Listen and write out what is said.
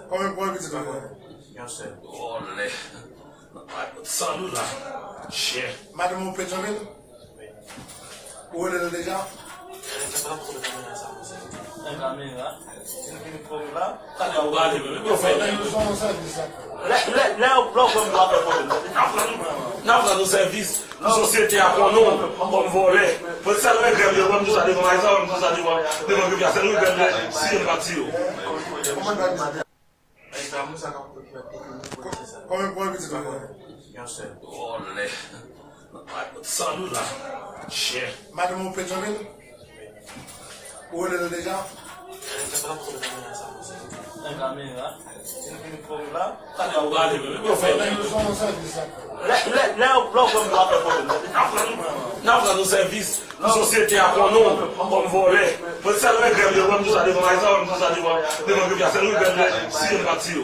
Come puoi che ti trovi? Olè. Saluta. C'è. Madame mon pétrole? Où est le déjà? Não dá no serviço, a société a com nous, on volait. Por ça, le gars, il va nous aller dans les hommes, nous aller voir. Le gars, c'est le gars, si il parti. Come puoi che ti trovi? Olè. Saluta. C'è. Madame mon pétrole? Où est le déjà? Não dá no serviço, a société a com nous, on volait. Por ça, le gars, il va nous aller dans les hommes, nous aller voir. Le gars, c'est le gars, si il parti.